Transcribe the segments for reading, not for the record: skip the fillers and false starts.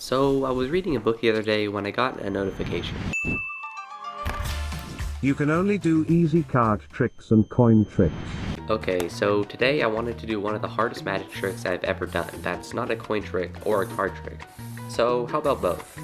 So I was reading a book the other day when I got a notification. You can only do easy card tricks and coin tricks. Okay, so today I wanted to do one of the hardest magic tricks I've ever done. That's not a coin trick or a card trick. So how about both?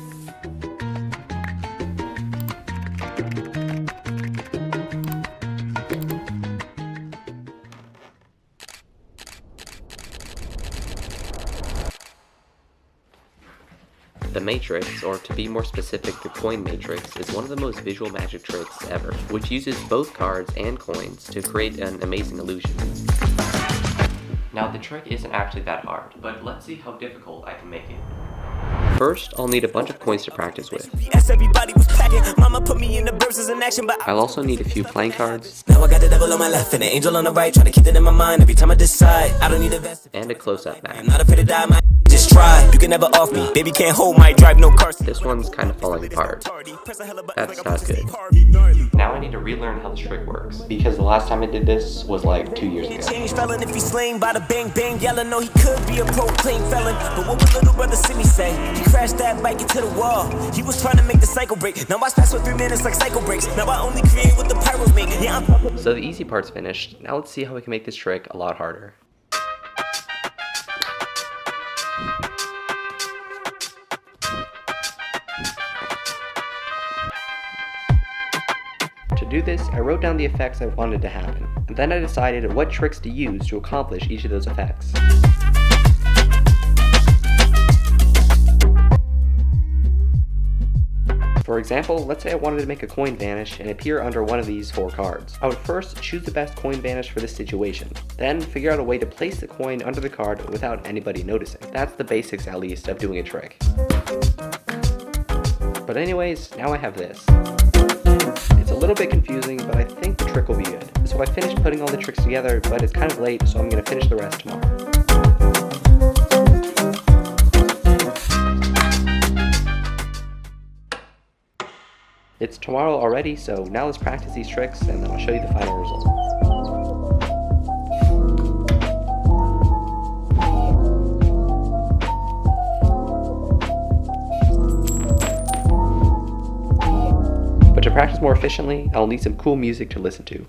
The Matrix, or to be more specific, the Coin Matrix, is one of the most visual magic tricks ever, which uses both cards and coins to create an amazing illusion. Now the trick isn't actually that hard, but let's see how difficult I can make it. First, I'll need a bunch of coins to practice with. I'll also need a few playing cards. Now I got the devil on my left and an angel on the right, trying to keep it in my mind every time I decide. I don't need a vest. And a close-up map. I'm not afraid to die, my just try. You can never off me, baby can't hold my drive, no cars. This one's kind of falling apart. That's not good. Now I need to relearn how this trick works, because the last time I did this was like 2 years ago. Change felon if he's slain by the bang bang yelling. No, he could be a proclaimed felon, but what would little brother Simi say? He crashed that bike into the wall. He was trying to make the cycle break. Now watch pass for 3 minutes like cycle breaks. Now I only create what the pyros make. Yeah, So the easy part's finished. Now let's see how we can make this trick a lot harder. To do this, I wrote down the effects I wanted to happen, and then I decided what tricks to use to accomplish each of those effects. For example, let's say I wanted to make a coin vanish and appear under one of these 4 cards. I would first choose the best coin vanish for this situation, then figure out a way to place the coin under the card without anybody noticing. That's the basics, at least, of doing a trick. But anyways, now I have this. It's a little bit confusing, but I think the trick will be good. So I finished putting all the tricks together, but it's kind of late, so I'm going to finish the rest tomorrow. It's tomorrow already, so now let's practice these tricks and then I'll show you the final result. But to practice more efficiently, I'll need some cool music to listen to.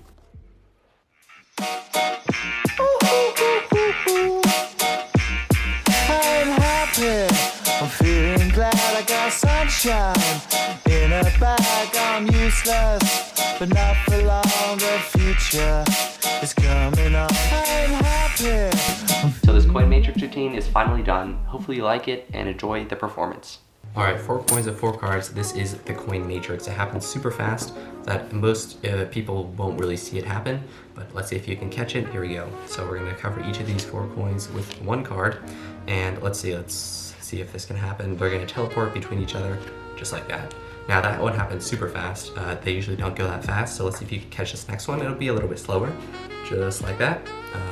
I'm happy, I'm feeling glad I got sunshine in a bag. I'm useless, but not for long. The future is coming on. I'm happy. So this coin matrix routine is finally done. Hopefully you like it and enjoy the performance. Alright, 4 coins and 4 cards. This is the coin matrix. It happens super fast that most people won't really see it happen, but let's see if you can catch it. Here we go. So we're going to cover each of these 4 coins with 1 card, and let's see if this can happen. They're going to teleport between each other just like that. Now that one happens super fast. They usually don't go that fast, so let's see if you can catch this next one. It'll be a little bit slower, just like that.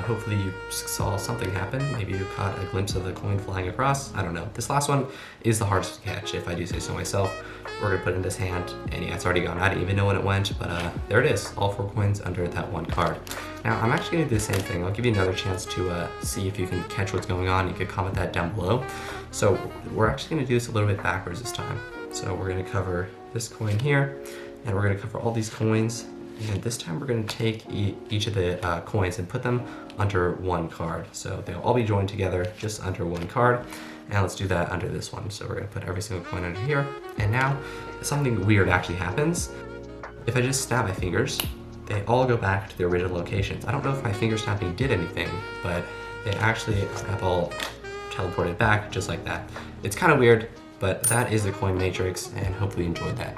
Hopefully you saw something happen. Maybe you caught a glimpse of the coin flying across. I don't know. This last one is the hardest to catch, if I do say so myself. We're gonna put it in this hand, and yeah, it's already gone. I didn't even know when it went, but there it is. All 4 coins under that 1 card. Now I'm actually gonna do the same thing. I'll give you another chance to see if you can catch what's going on. You could comment that down below. So we're actually gonna do this a little bit backwards this time. So we're gonna cover this coin here, and we're gonna cover all these coins. And this time we're going to take each of the coins and put them under 1 card. So they'll all be joined together just under 1 card. And let's do that under this one. So we're going to put every single coin under here. And now something weird actually happens. If I just snap my fingers, they all go back to their original locations. I don't know if my finger snapping did anything, but they actually have all teleported back just like that. It's kind of weird, but that is the coin matrix, and hopefully you enjoyed that.